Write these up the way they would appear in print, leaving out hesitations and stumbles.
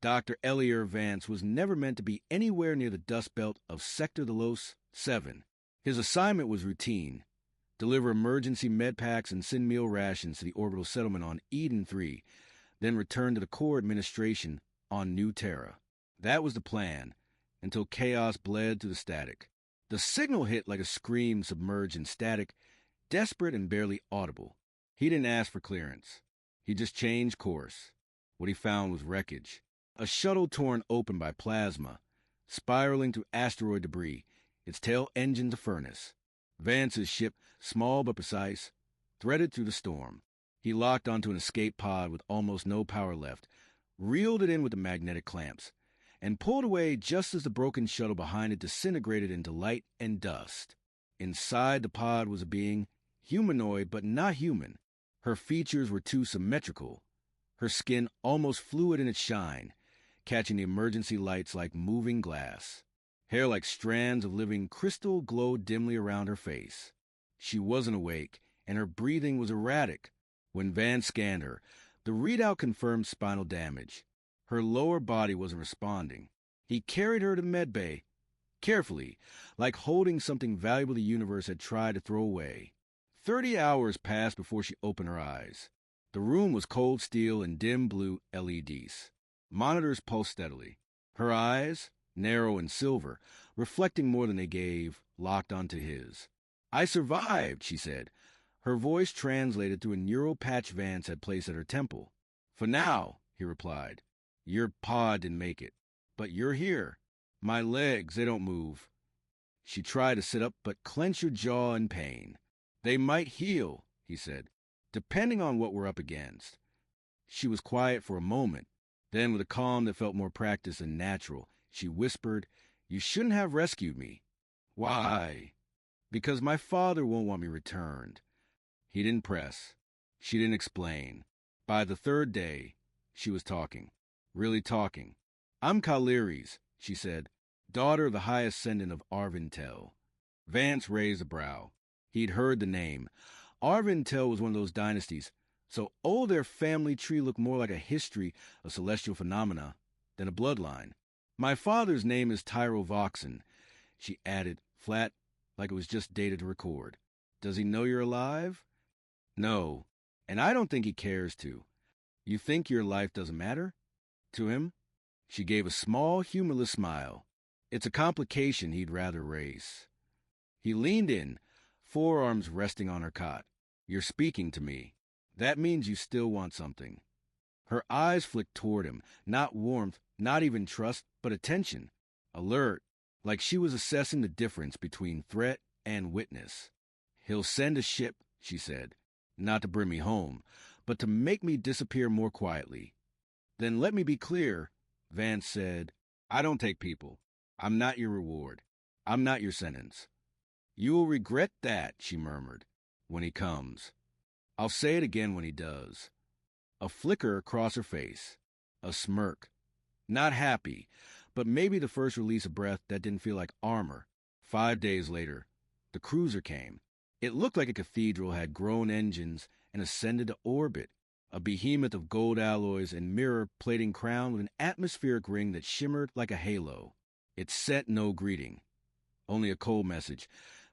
Dr. Elier Vance was never meant to be anywhere near the dust belt of Sector de los 7. His assignment was routine: deliver emergency med packs and send meal rations to the orbital settlement on Eden 3, then return to the core administration on New Terra. That was the plan, until chaos bled through the static. The signal hit like a scream submerged in static, desperate and barely audible. He didn't ask for clearance. He just changed course. What he found was wreckage. A shuttle torn open by plasma, spiraling through asteroid debris, its tail engines a furnace. Vance's ship, small but precise, threaded through the storm. He locked onto an escape pod with almost no power left, reeled it in with the magnetic clamps, and pulled away just as the broken shuttle behind it disintegrated into light and dust. Inside the pod was a being, humanoid but not human. Her features were too symmetrical, her skin almost fluid in its shine, catching the emergency lights like moving glass. Hair like strands of living crystal glowed dimly around her face. She wasn't awake, and her breathing was erratic. When Vance scanned her, the readout confirmed spinal damage. Her lower body wasn't responding. He carried her to medbay, carefully, like holding something valuable the universe had tried to throw away. 30 hours passed before she opened her eyes. The room was cold steel and dim blue LEDs. Monitors pulsed steadily. Her eyes, narrow and silver, reflecting more than they gave, locked onto his. "I survived," she said. Her voice translated through a neural patch Vance had placed at her temple. "For now," he replied. "Your pod didn't make it. But you're here. My legs, they don't move." She tried to sit up, but clenched her jaw in pain. "They might heal," he said, "depending on what we're up against." She was quiet for a moment. Then, with a calm that felt more practiced and natural, she whispered, "You shouldn't have rescued me." "Why?" "Because my father won't want me returned." He didn't press. She didn't explain. By the third day, she was talking. Really talking. "I'm Kaliri's," she said, "daughter of the high ascendant of Arvintel." Vance raised a brow. He'd heard the name. Arvintel was one of those dynasties, so old their family tree looked more like a history of celestial phenomena than a bloodline. "My father's name is Tyro Voxen," she added, flat, like it was just data to record. "Does he know you're alive?" "No, and I don't think he cares to." "You think your life doesn't matter?" "To him?" She gave a small, humorless smile. "It's a complication he'd rather erase." He leaned in, forearms resting on her cot. "You're speaking to me. That means you still want something." Her eyes flicked toward him, not warmth, not even trust, but attention. Alert, like she was assessing the difference between threat and witness. "He'll send a ship," she said, "not to bring me home, but to make me disappear more quietly." "Then let me be clear," Vance said. "I don't take people. I'm not your reward. I'm not your sentence." "You will regret that," she murmured, "when he comes." "I'll say it again when he does." A flicker across her face. A smirk. Not happy, but maybe the first release of breath that didn't feel like armor. 5 days later, the cruiser came. It looked like a cathedral had grown engines and ascended to orbit. A behemoth of gold alloys and mirror plating crowned with an atmospheric ring that shimmered like a halo. It sent no greeting. Only a cold message.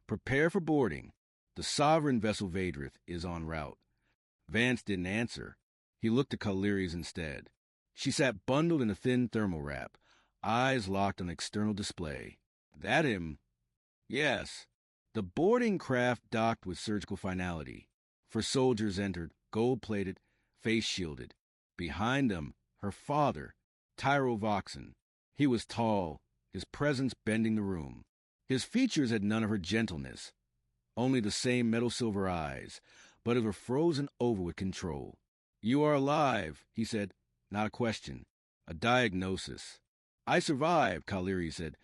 "Prepare for boarding. The sovereign vessel Vadrith is en route." Vance didn't answer. He looked at Kaliri's instead. She sat bundled in a thin thermal wrap, eyes locked on external display. "That him?" "Yes." The boarding craft docked with surgical finality. For soldiers entered, gold-plated, face-shielded. Behind them, her father, Tyro Voxen. He was tall, his presence bending the room. His features had none of her gentleness, only the same metal-silver eyes, but it were frozen over with control. "You are alive," he said. Not a question, a diagnosis. "I survived," Kaliri said,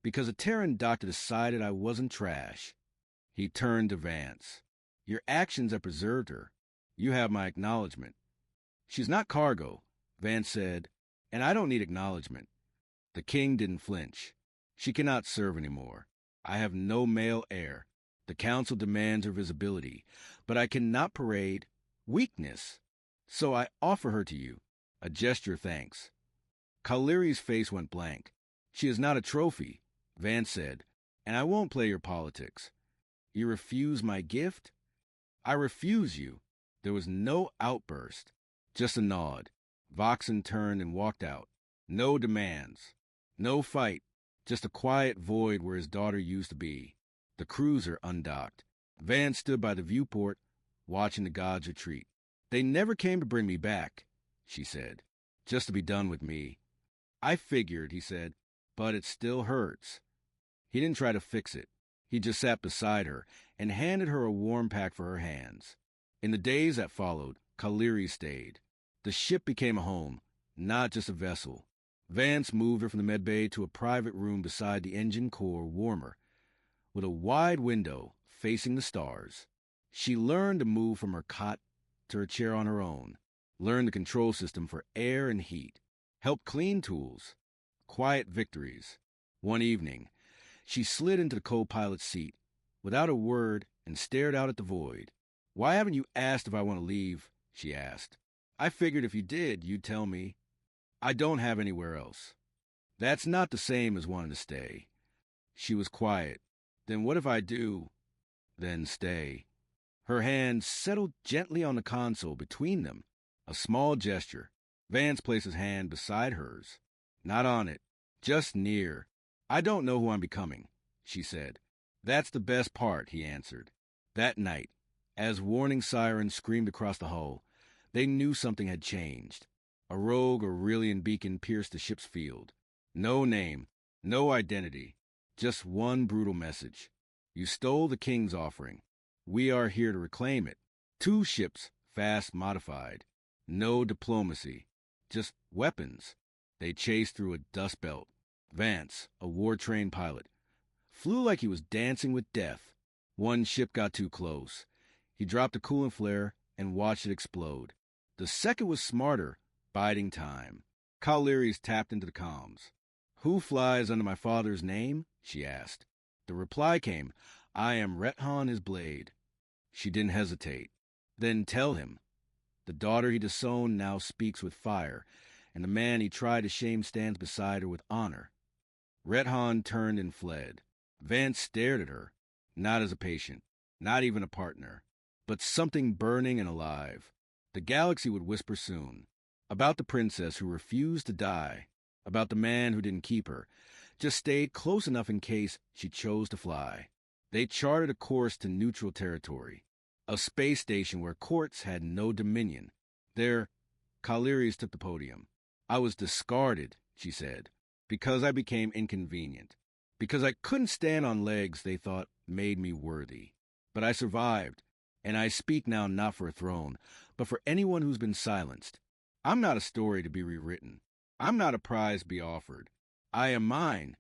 "because a Terran doctor decided I wasn't trash." He turned to Vance. "Your actions have preserved her. You have my acknowledgement." "She's not cargo," Vance said, "and I don't need acknowledgement." The king didn't flinch. "She cannot serve anymore. I have no male heir. The council demands her visibility, but I cannot parade weakness. So I offer her to you, a gesture of thanks." Kaliri's face went blank. She is not a trophy, Vance said, and I won't play your politics. You refuse my gift? I refuse you. There was no outburst, just a nod. Voxen turned and walked out. No demands. No fight. Just a quiet void where his daughter used to be. The cruiser undocked. Vance stood by the viewport, watching the gods retreat. They never came to bring me back, she said, just to be done with me. I figured, he said, but it still hurts. He didn't try to fix it. He just sat beside her and handed her a warm pack for her hands. In the days that followed, Kaliri stayed. The ship became a home, not just a vessel. Vance moved her from the medbay to a private room beside the engine core warmer, with a wide window facing the stars. She learned to move from her cot to her chair on her own, learned the control system for air and heat, helped clean tools, quiet victories. One evening, she slid into the co-pilot's seat without a word and stared out at the void. Why haven't you asked if I want to leave? She asked. I figured if you did, you'd tell me. I don't have anywhere else. That's not the same as wanting to stay. She was quiet. Then what if I do? Then stay. Her hand settled gently on the console between them. A small gesture. Vance placed his hand beside hers. Not on it. Just near. I don't know who I'm becoming, she said. That's the best part, he answered. That night, as warning sirens screamed across the hull, they knew something had changed. A rogue Aurelian beacon pierced the ship's field. No name, no identity, just one brutal message. You stole the king's offering. We are here to reclaim it. 2 ships, fast modified. No diplomacy, just weapons. They chased through a dust belt. Vance, a war-trained pilot, flew like he was dancing with death. One ship got too close. He dropped a coolant flare and watched it explode. The second was smarter, biding time. Kaliri's tapped into the comms. Who flies under my father's name? She asked. The reply came, I am Rethan his blade. She didn't hesitate. Then tell him. The daughter he disowned now speaks with fire, and the man he tried to shame stands beside her with honor. Rethan turned and fled. Vance stared at her, not as a patient, not even a partner, but something burning and alive. The galaxy would whisper soon. About the princess who refused to die. About the man who didn't keep her, just stayed close enough in case she chose to fly. They charted a course to neutral territory, a space station where courts had no dominion. There, Kaliri's took the podium. I was discarded, she said, because I became inconvenient, because I couldn't stand on legs they thought made me worthy. But I survived, and I speak now not for a throne, but for anyone who's been silenced. I'm not a story to be rewritten. I'm not a prize to be offered. I am mine.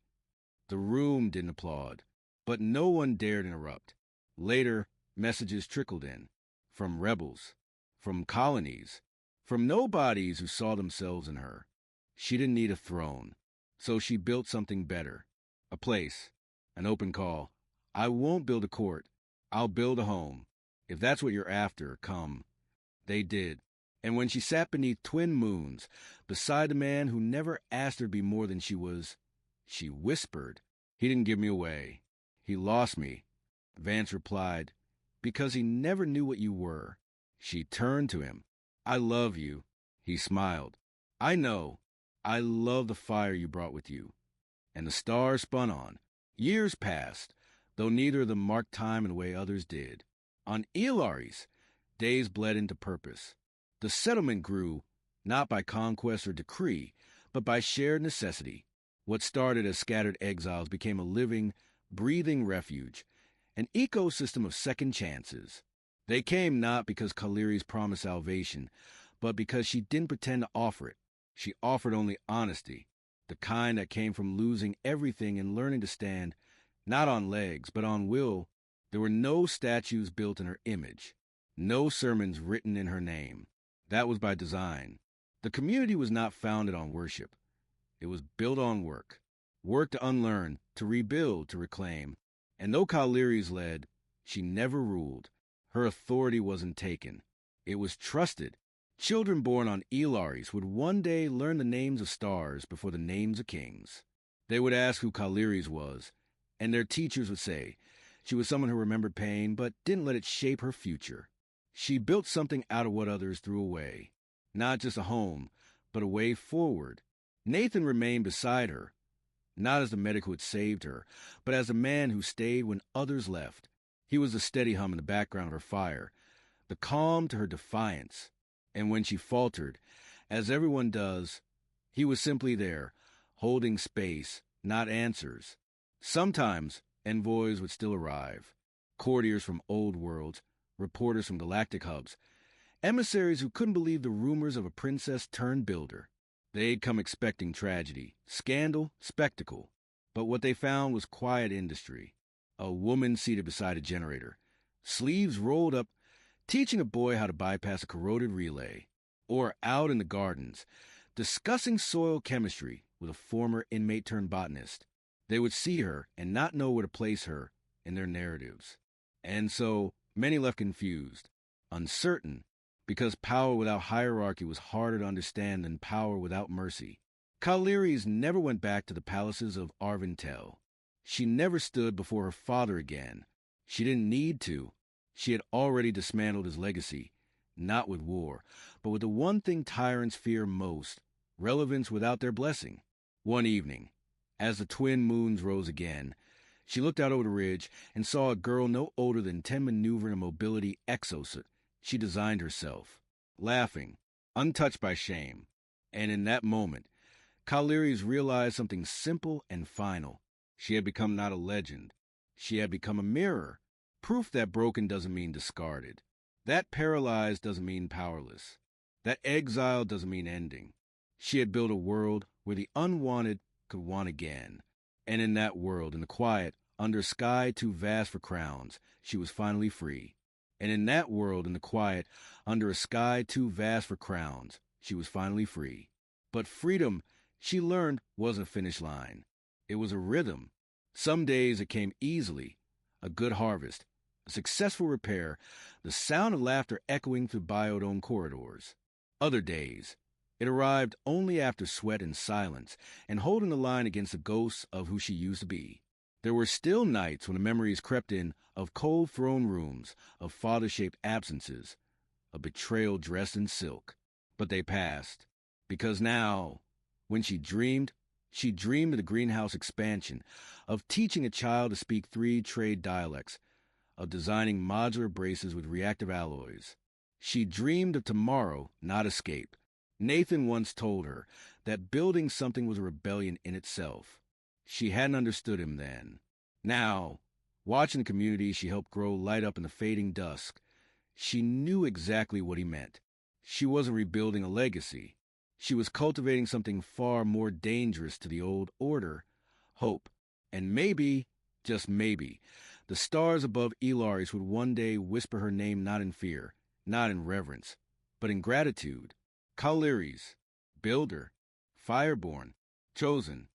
The room didn't applaud, but no one dared interrupt. Later, messages trickled in, from rebels, from colonies, from nobodies who saw themselves in her. She didn't need a throne, so she built something better. A place, an open call. I won't build a court. I'll build a home. If that's what you're after, come. They did. And when she sat beneath twin moons, beside the man who never asked her to be more than she was, she whispered. He didn't give me away. He lost me. Vance replied, because he never knew what you were. She turned to him. I love you. He smiled. I know. I love the fire you brought with you. And the stars spun on. Years passed, though neither of them marked time in the way others did. On Ilaris, days bled into purpose. The settlement grew, not by conquest or decree, but by shared necessity. What started as scattered exiles became a living, breathing refuge, an ecosystem of second chances. They came not because Kaliri's promised salvation, but because she didn't pretend to offer it. She offered only honesty, the kind that came from losing everything and learning to stand, not on legs, but on will. There were no statues built in her image, no sermons written in her name. That was by design. The community was not founded on worship. It was built on work. Work to unlearn, to rebuild, to reclaim. And though Kaliri's led, she never ruled. Her authority wasn't taken. It was trusted, Children born on Elaris would one day learn the names of stars before the names of kings. They would ask who Kaliris was, and their teachers would say she was someone who remembered pain but didn't let it shape her future. She built something out of what others threw away. Not just a home, but a way forward. Nathan remained beside her, not as the medic who had saved her, but as the man who stayed when others left. He was the steady hum in the background of her fire, the calm to her defiance. And when she faltered, as everyone does, he was simply there, holding space, not answers. Sometimes envoys would still arrive, courtiers from old worlds, reporters from galactic hubs, emissaries who couldn't believe the rumors of a princess turned builder. They'd come expecting tragedy, scandal, spectacle. But what they found was quiet industry. A woman seated beside a generator, sleeves rolled up, teaching a boy how to bypass a corroded relay. Or out in the gardens, discussing soil chemistry with a former inmate-turned-botanist. They would see her and not know where to place her in their narratives. And so many left confused, uncertain, because power without hierarchy was harder to understand than power without mercy. Kaliris never went back to the palaces of Arventel. She never stood before her father again. She didn't need to. She had already dismantled his legacy, not with war, but with the one thing tyrants fear most, relevance without their blessing. One evening, as the twin moons rose again, she looked out over the ridge and saw a girl no older than 10 maneuvering a mobility exosuit she designed herself, laughing, untouched by shame. And in that moment, Kaliris realized something simple and final. She had become not a legend. She had become a mirror, proof that broken doesn't mean discarded. That paralyzed doesn't mean powerless. That exile doesn't mean ending. She had built a world where the unwanted could want again. And in that world, in the quiet, under a sky too vast for crowns, she was finally free. And in that world, in the quiet, under a sky too vast for crowns, she was finally free. But freedom, she learned, wasn't a finish line. It was a rhythm. Some days it came easily, a good harvest, a successful repair, the sound of laughter echoing through biodome corridors. Other days, it arrived only after sweat and silence, and holding the line against the ghosts of who she used to be. There were still nights when the memories crept in of cold throne rooms, of father-shaped absences, a betrayal dressed in silk. But they passed, because now, when she dreamed of the greenhouse expansion, of teaching a child to speak 3 trade dialects, of designing modular braces with reactive alloys. She dreamed of tomorrow, not escape. Nathan once told her that building something was a rebellion in itself. She hadn't understood him then. Now, watching the community she helped grow light up in the fading dusk, she knew exactly what he meant. She wasn't rebuilding a legacy. She was cultivating something far more dangerous to the old order, hope. And maybe, just maybe, the stars above Elaris would one day whisper her name not in fear, not in reverence, but in gratitude. Kaliris, builder, fireborn, chosen.